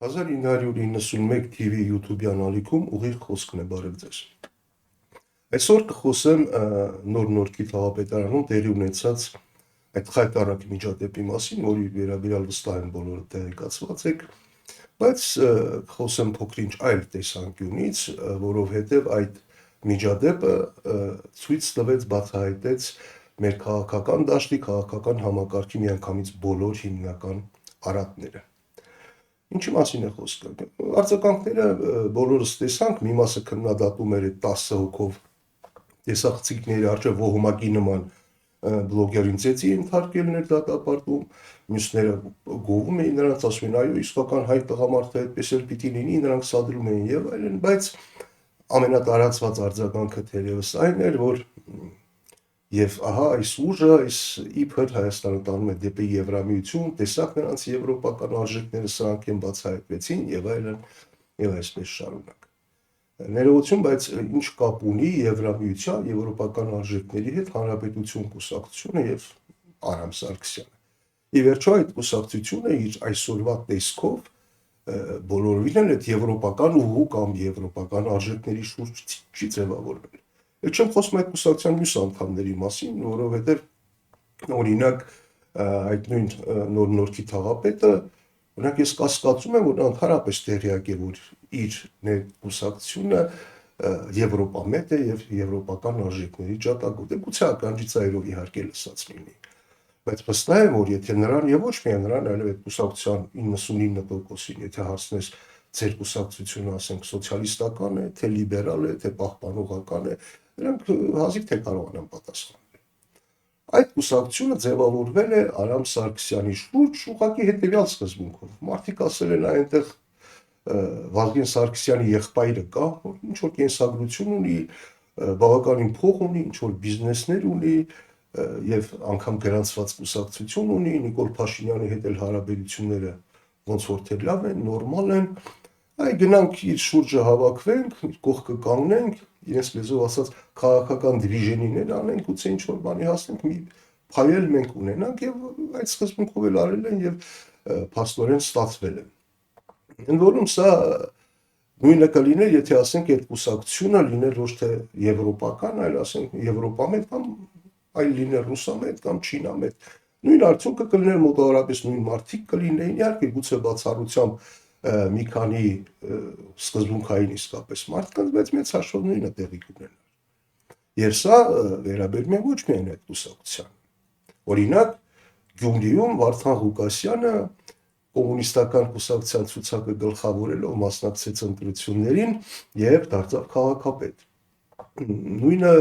1991 TV YouTube-յան ալիքում ուղիղ խոսքն է, բարև ձեզ։ Այսօր կխոսեմ նոր Նորքի քաղաքապետարանում տեղի ունեցած այդ խայտառակ միջադեպի մասին, որի վերաբերյալ վստահ եմ բոլորը տեղեկացված եք, բայց կխոսեմ փոքր-ինչ այլ տեսանկյունից, որովհետև այդ միջադեպը ցույց տվեց, բացահայտեց մեր քաղաքական դաշտի, քաղաքական համակարգի միանգամից բոլոր հիմնական արատները։ Ինչի մասին է խոսքը։ Արձագանքները բոլորս տեսանք, մի մասը քննադատում էր այդ 10 հոգով տեսախցիկների առջև ոհմակի նման բլոգերին ծեծի ենթարկելներ դատապարտում, մյուսները գովում էին նրանց, ասում են, այո, իսկական հայ տղամարդը այդպես էլ պիտի լինի, նրանք սադրում էին եւ այլն, բայց ամենատարածված արձագանքը թերևս այն էր, որ եւ ահա այս ուժը, այս իբր Հայաստանը տանում է դեպի Եվրամիություն, տեսակ նրանց եվրոպական արժեքները սրանք են բացահայտվեցին եւ այլն եւ այսպես շարունակ։ Ներողություն, բայց ինչ կապ ունի Եվրամիության, եվրոպական արժեքների հետ Հանրապետություն կուսակցությունը եւ Արամ Սարգսյանը։ Ի վերջո այդ կուսակցությունը իր այսօրվա տեսքով բոլորովին էլ այդ եվրոպական ուղու կամ եվրոպական արժեքների շուրջ չի ձևավորվել։ Ես չեմ խոսում այդ կուսակցության մյուս անդամների մասին, որովհետև օրինակ այդ նույն նոր Նորքի քաղաքապետը, օրինակ ես կասկածում եմ, որ նա ընդհանրապես տեղյակ է, որ իր կուսակցությունը եվրոպամետ է եւ եվրոպական արժեքների ջատագուտ է, գուցե ականջից այրով իհարկե լսած լինի։ Բայց վստահ եմ, որ եթե նրան եւ ոչ միայն նրան, այլև այդ կուսակցության 99%-ին, եթե հարցնես ձեր կուսակցությունը, ասենք, սոցիալիստական է, թե լիբերալ է, թե պահպանողական է, նրանք հազիվ թե կարողանան պատասխանել։ Այդ կուսակցությունը ձևավորվել է Արամ Սարգսյանի շուրջ ուղղակի հետևյալ սկզբունքով։ Մարդիկ ասել են այնտեղ Վազգեն Սարգսյանի եղբայրը կա, որ ինչ որ կենսագրություն ունի, բավականին փող ունի, ինչ որ բիզնեսներ ունի եւ անգամ գրանցված կուսակցություն ունի, Նիկոլ Փաշինյանի հետ էլ հարաբերությունները ոնց որ թե լավ են, նորմալ են, այ գնանք իր շուրջը հավաքվենք, կողքը կանգնենք, իրենց լեզվով ասած քաղաքական դիվիժենիներ անենք, գուցե ինչ որ բանի հասնենք, մի փայել մենք ունենանք եւ այդ սկզբունքով էլ արել են եւ փաստորեն ստացվել է։ Ընդ որում սա նույնը կլիներ, եթե ասենք այդ կուսակցությունը լիներ ոչ թե եվրոպական, այլ ասենք եվրոպամետ կամ այլ լիներ ռուսամետ կամ չինամետ։ Նույն արդյունքը կլիներ, մոտավորապես նույն մարդիկ կլինեին, իհարկե գուցե բացառությամբ մի քանի սկզբունքային իսկապես մարդկանց, բայց մեծ հաշվով նույնը տեղի կունենար։ Եվ սա վերաբերում է ոչ միայն այդ կուսակցությանը։ Օրինակ, Գյումրիում Վարդան Ղուկասյանը կոմունիստական կուսակցության ցուցակը գլխավորելով մասնակցեց ընտրություններին եւ դարձավ քաղաքապետ։ Նույնը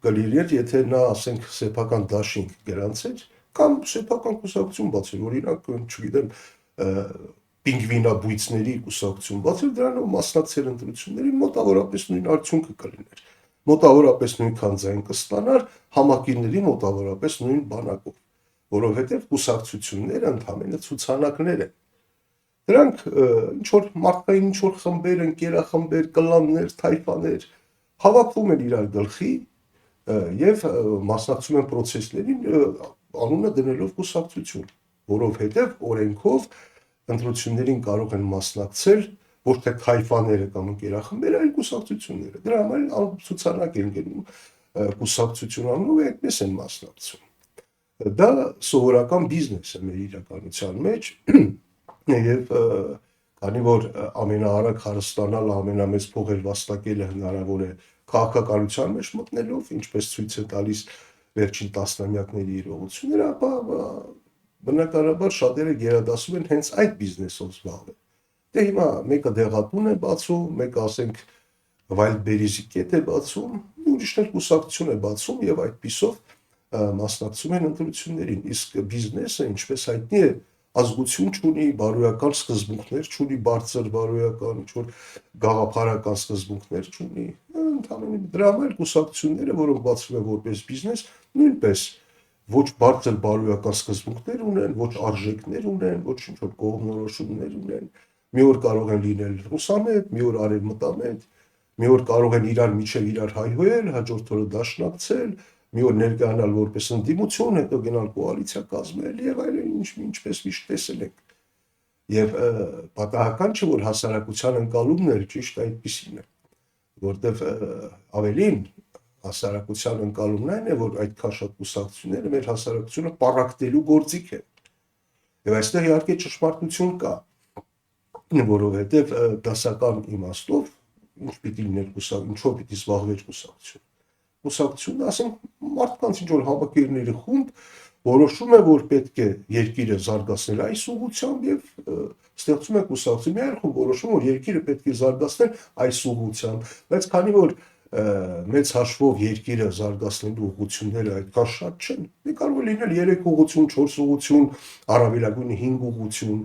կլիներ, եթե նա, ասենք, սեփական դաշինք գրանցեր կամ սեփական կուսակցություն բացեր, օրինակ, չգիտեմ, պինգվինաբույծների կուսակցություն բացել, դրանով մասնակցել ընտրություններին, մոտավորապես նույն արդյունքը կլիներ։ Մոտավորապես նույնքան ձայն կստանար համակիրների մոտավորապես նույն բանակով, որովհետև կուսակցությունները ընդհանրապես ցուցանակներ են։ Դրանք ինչ որ մարդկային ինչ որ խմբեր, ընկերախմբեր, կլաններ, թայֆաներ հավաքվում են իրար գլխի եւ մասնակցում են process-ներին անունը դնելով կուսակցություն, որովհետև օրենքով ընտրություններին կարող են մասնակցել ոչ թե թայֆաները կամ ընկերախմբերը, այլ կուսակցությունները։ Դրա համար ցուցանակ են գնում կուսակցություն անունով եւ այդպես են մասնակցում։ Դա սովորական բիզնես է մեր իրականության մեջ եւ քանի որ ամենաարագ հարստանալ, ամենամեծ փողեր վաստակելը հնարավոր է քաղաքականության մեջ մտնելով, ինչպես ցույց է տալիս վերջին տասնամյակների իրողությունները, ապա բնականաբար շատերը գերադասում են հենց այդ բիզնեսով զբաղվել։ Դե հիմա մեկը դեղատուն է բացում, մեկը ասենք Վայլդբերիզի կետ է բացում, ուրիշն էլ կուսակցություն է բացում եւ այդպիսով մասնակցում են ընտրություններին, իսկ բիզնեսը, ինչպես հայտնի է, ազգություն չունի, բարոյական սկզբունքներ չունի, բարձր բարոյական, ինչ-որ գաղափարական սկզբունքներ չունի, ընդհանրապես դրա համար կուսակցությունները, որոնք բացվում են որպես բիզնես, նույնպես ոչ բարձր բարոյական սկզբունքներ ունեն, ոչ արժեքներ ունեն, ոչ ինչ-որ կողմնորոշումներ ունեն, մի օր կարող են լինել ռուսամետ, մի օր արևմտամետ, մի օր կարող են իրար միջև իրար հայհոյել, հաջորդ օրը դաշնակցել, մի օր ներկայանալ որպես ընդդիմություն, հետո գնալ կոալիցիա կազմել եւ այլն, ինչպես միշտ տեսել ենք։ Եվ պատահական չէ, որ հասարակության ընկալումն էլ ճիշտ այդպիսին է, որտեվ ավելին հասարակության ընկալումն այն է, որ այդքան շատ կուսակցությունները մեր հասարակությունը պառակտելու գործիք է։ Եվ այստեղ իհարկե ճշմարտություն կա, որովհետև դասական իմաստով ինչ պիտի լիներ ինչով պիտի զբաղվեր կուսակցությունը։ Կուսակցությունը, ասենք, մարդկանց ինչ որ հավաքերների խումբ որոշում է, որ պետք է երկիրը զարգացնել այս ուղղությամբ եւ ստեղծում է կուսակցություն։ Մի այլ խումբ որոշում, որ երկիրը պետք է զարգացնել այս ուղղությամբ, բայց քանի որ մեծ հաշվով երկիրը զարգացնելու ուղղությունները այդքան շատ չեն, կարող է լինել 3 ուղղություն, 4 ուղղություն, առավելագույնը 5 ուղղություն,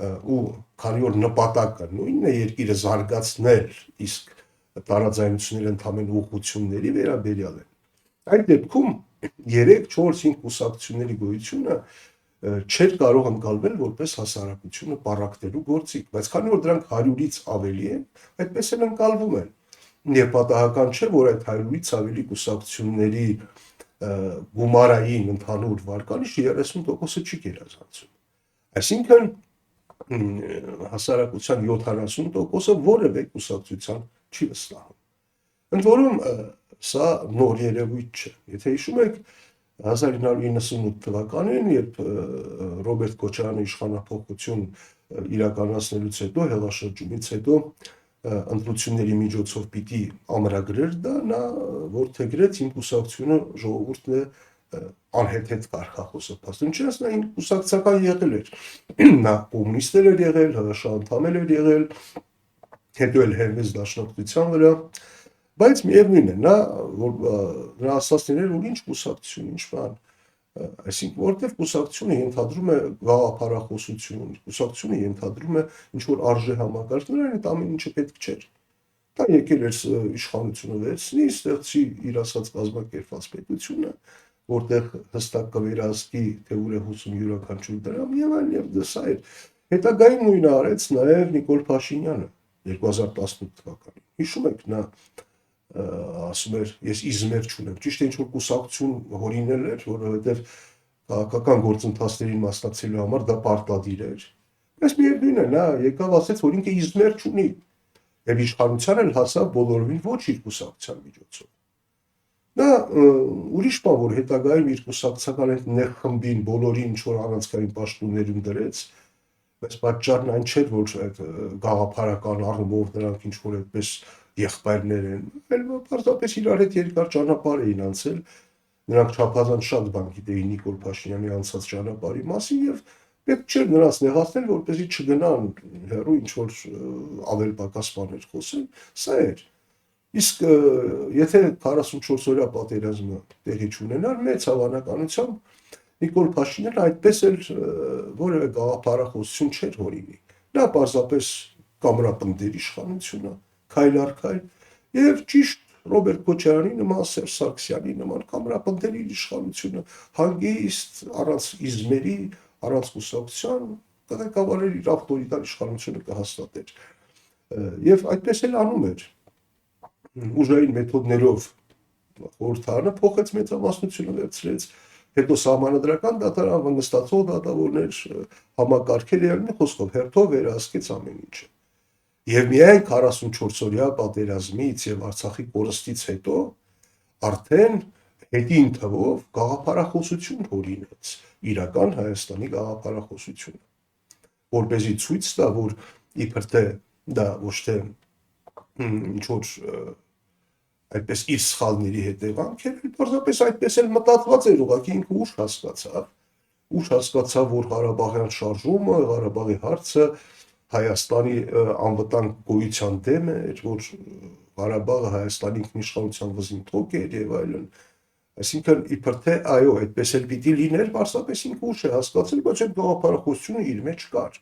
ու քանի որ նպատակը նույնն է երկիրը զարգացնել, իսկ տարաձայնությունները ընդհանուր ուղղությունների վերաբերյալ են։ Այդ դեպքում 3-4-5 կուսակցությունների գոյությունը չէր կարող ընկալվել որպես հասարակությունը պառակտելու գործիք, բայց քանի որ դրանք 100-ից ավելի են, այդպես էլ ընկալվում են։ Եվ պատահական չէ, որ այդ 100-ից ավելի կուսակցությունների գումարային ընդհանուր վարկանիշը 30%-ը չի գերազանցում։ Այսինքն հասարակության 70%-ը որևէ կուսակցության չի վստահում։ Ընդ որում սա նոր երևույթ չէ։ Եթե հիշում եք 1998 թվականին, երբ Ռոբերտ Քոչարյանը իշխանափոխություն իրականացնելուց հետո, հեղաշրջումից հետո ընտրությունների միջոցով պիտի ամրագրեր դա, նա որդեգրեց իմ կուսակցությունը ժողովուրդն է անհետ կարգախոսը։ Ինչպես նա իմ կուսակցական եղել էր։ Նա կոմունիստ էր եղել, ՀՀՇ անդամ էր եղել, հետո էլ հենվեց դաշնակցության վրա, բայց միևնույն է, նա ասացին էր, որ ինչ կուսակցություն, ինչ բան, այսինքն որտեղ կուսակցությունը ենթադրում է գաղափարախոսություն, կուսակցությունը ենթադրում է ինչ որ արժե համակարգ, նրան այդ ամեն ինչը պետք չէր։ Դա եկել էր իշխանությունը վերցնի, ստեղծի իր ասած կազմակերպված պետությունը, որտեղ հստակ կվերահսկի, թե ուր է հոսում յուրաքանչյուր դրամ եւ այլն, եւ դասա էր։ Հետագային նույնը արեց նաեւ Նիկոլ Փաշինյանը 2018 թվականին։ Հիշում եք, նա ասում էր, ես իզմեր չունեմ, ճիշտ է, ինչ որ կուսակցություն հորինել էր, որովհետև քաղաքական գործընթացներին մասնակցելու համար դա պարտադիր էր։ Բայց միևնույն է, նա եկավ ասեց, որ ինքը իզմեր չունի, եւ իշխանության էլ հասավ բոլորովին ոչ իր կուսակցության միջոցով։ Նա ուրիշ բան, որ հետագայում իր կուսակցական այդ նեղ խմբին բոլորին ինչ որ առանցքային պաշտոններում դրեց, բայց պատճառն այն չէր, որ այդ գաղափարական առումով նրանք ինչ որ այդպես եղբայրներ են, այլ պարզապես իրար հետ երկար ճանապարհ էին անցել, նրանք չափազանց շատ բան գիտեին Նիկոլ Փաշինյանի անցած ճանապարհի մասին եւ պետք չէր նրանց նեղացնել, որպեսզի չգնան հեռու ինչ որ ավել պակաս բաներ խոսեն, սա էր։ Իսկ եթե 44 օրյա պատերազմը տեղի չունենար, մեծ հավանականությամբ Նիկոլ Փաշինյանը այդպես էլ որևէ գաղափարախոսություն չէր հորինի։ Նա պարզապես կամրապնդեր իշխանությունը, քայլ առ քայլ, եւ ճիշտ Ռոբերտ Քոչարյանի նման, Սերժ Սարգսյանի նման կամրապնդեր իր իշխանությունը, հանգիստ, առանց իզմերի, առանց կուսակցության, կղեկավարեր իր ավտորիտար իշխանությունը կհաստատեր։ Եվ այդպես էլ անում էր։ Ուժային մեթոդներով խորհրդարանը փոխեց մեծամասնությունը վերցրեց, հետո սահմանադրական դատարան, վնստացող դատավորներ, համակարգեր եւ մի խոսքով հերթով վերահսկեց ամեն ինչը։ Եվ միայն 44 օրյա պատերազմից եւ Արցախի կորստից հետո արդեն հետին թվով գաղափարախոսություն հորինեց իրական Հայաստանի գաղափարախոսությունը, որպեսզի ցույց տա, որ իբր թե դա ոչ թե ինչ որ այդպես իր սխալների հետևանք էր, պարզապես այդպես էլ մտածված էր, ուղղակի ինքը ուշ հասկացավ, որ Ղարաբաղյան շարժումը, Ղարաբաղի հարցը Հայաստանի անվտանգ գոյության դեմ էր, որ Ղարաբաղը Հայաստանի ինքնիշխանության վզին թոք էր եւ այլն։ Այսինքն իբր թե այո, այդպես էլ պիտի լիներ, պարզապես ինքը ուշ է հասկացել, բայց այդ գաղափարախոսությունը իր մեջ կար։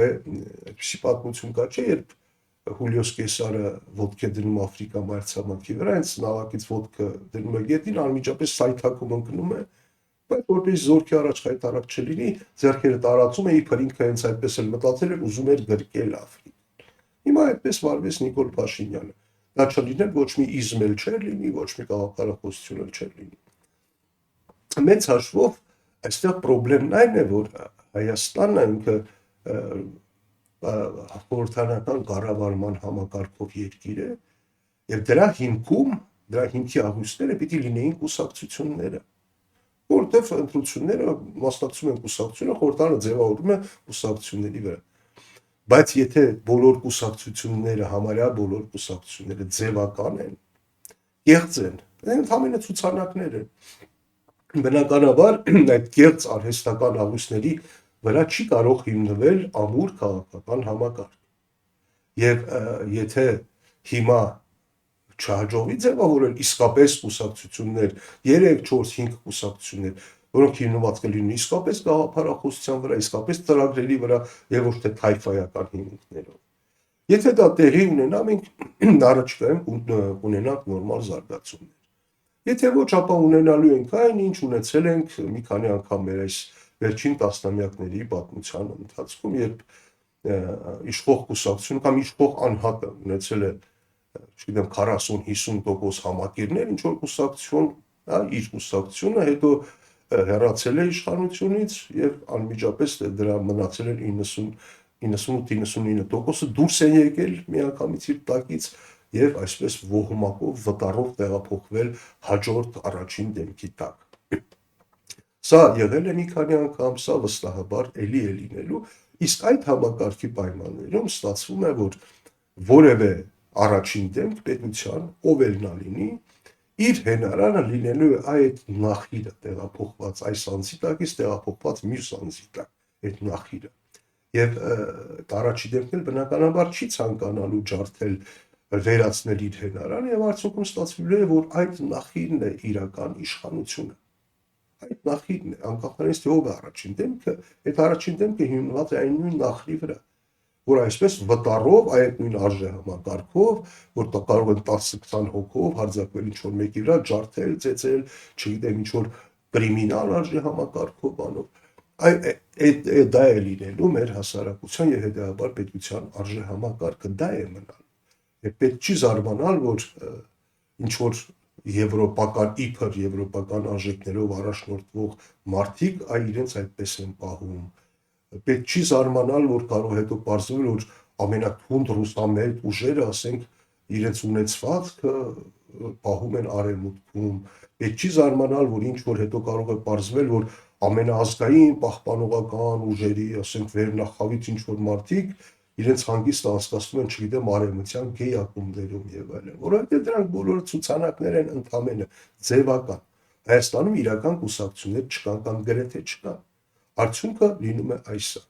Այդպիսի պատմություն կա, չէ, երբ Հուլիոս Կեսարը ոտք է դնում Աֆրիկա մայրցամաքի վրա, հենց նավակից ոտքը դնում է գետին, անմիջապես սայթաքում ընկնում է, բայց որպես զորքի առաջ խայտարակ չլինի, ձեռքերը տարածում է, իբր ինքը հենց այդպես էլ մտածել էր, ուզում էր գրկել Աֆրիկան։ Հիմա այդպես վարվեց Նիկոլ Փաշինյանը։ Դա չլիներ ոչ մի իզմ էլ չէր լինի, ոչ մի գաղափարախոսություն էլ չէր լինի։ Մեծ հաշվով այստեղ խնդիրն այն է, որ Հայաստանը ինքը խորհրդարանական կառավարման համակարգով երկիր է եւ դրա հիմքի աղյուսները պիտի լինեին կուսակցությունները, որտեղ ընտրությունները մասնակցում են կուսակցությունը, խորհրդարանը ձևավորում է կուսակցությունների վրա։ Բայց եթե բոլոր կուսակցությունները, համարյա բոլոր կուսակցությունները ձևական են, կեղծ են, ընդհանրապես ցուցանակներ են, բնականաբար այդ կեղծ արհեստական աղյուսների վրա չի կարող հիմնվել ամուր քաղաքական համակարգ։ Եվ եթե հիմա չհաջողվի ձևավորել իսկապես կուսակցություններ, 3, 4, 5 կուսակցություններ, որոնք հիմնված կլինեն իսկապես գաղափարախոսության վրա, իսկապես ծրագրերի վրա եւ ոչ թե թայֆայական հիմունքներով։ Եթե դա տեղի ունենա, մենք առաջիկայում ունենանք նորմալ զարգացումներ։ Եթե ոչ, ապա ունենալու ենք այն, ինչ ունեցել ենք մի քանի անգամ մեր այս վերջին տասնամյակների պատմության ընթացքում, երբ իշխող կուսակցությունը կամ իշխող անհատը ունեցել է, չգիտեմ, 40-50% համակիրներ, ինչ որ կուսակցություն, իր կուսակցությունը, հետո հեռացել է իշխանությունից եւ անմիջապես դրա մնացել են 98-99%-ը դուրս են եկել միանգամից իր տակից եւ այսպես ոհմակով վտարով տեղափոխվել հաջորդ առաջին դեմքի տակ։ Սա եղել է մի քանի անգամ, սա վստահաբար էլի է լինելու, իսկ այդ համակարգի պայմաններում ստացվում է, որ որևէ առաջին դեմք պետության, ով էլ նա լինի, իր հենարանը լինելու է այդ նախիրը տեղափոխված այս անձի տակից տեղափոխված մյուս անձի տակ, այդ նախիրը։ Եվ առաջի դեմքն էլ բնականաբար չի ցանկանալու ջարդել վերացնել իր հենարանը եւ արդյունքում ստացվելու է, որ այդ նախիրն է իրական իշխանությունը։ Այդ նախիրն է, անկախ նրանից թե ով է առաջին դեմքը, այդ առաջին դեմքը հիմնված է այն նույն նախրի վրա, որ այսպես վտարով այդ նույն արժեհամակարգով, որ կարող են 10-20 հոգով հարձակվել ինչ-որ մեկի վրա, ջարդել, ծեծել, չգիտեմ, ինչ-որ կրիմինալ արժեհամակարգով բանով, դա է լինելու մեր հասարակության եւ հետեւաբար պետության արժեհամակարգը, դա է մնալ։ Եվ պետք չի զարմանալ, որ ինչ-որ եվրոպական իբր եվրոպական արժեքներով առաջնորդվող մարդիկ իրենց այդպես են պահում։ Պետք չի զարմանալ, որ կարող հետո պարզվել, որ ամենաթունդ ռուսամետ ուժերը, ասենք, իրենց ունեցվածքը պահում են արևմուտքում։ Պետք չի զարմանալ, որ ինչ որ հետո կարող է պարզվել, որ ամենաազգային պահպանողական ուժերի, ասենք, վերնախավից ինչ որ մարդիկ իրենց հանգիստը անցկացնում են, չգիտեմ, արևմտյան գեյ ակումբներում եւ այլն, որովհետեւ դրանք բոլորը ցուցանակներ են ընդամենը ձևական։ Հայաստանում իրական կուսակցություններ չկան կամ գրեթե չկան։ Արդյունքը լինում է այսը։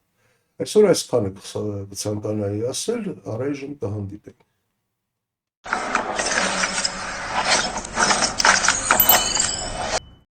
Այսօր այսքանը կցանկանայի ասել, առայժմ կհանդիպենք։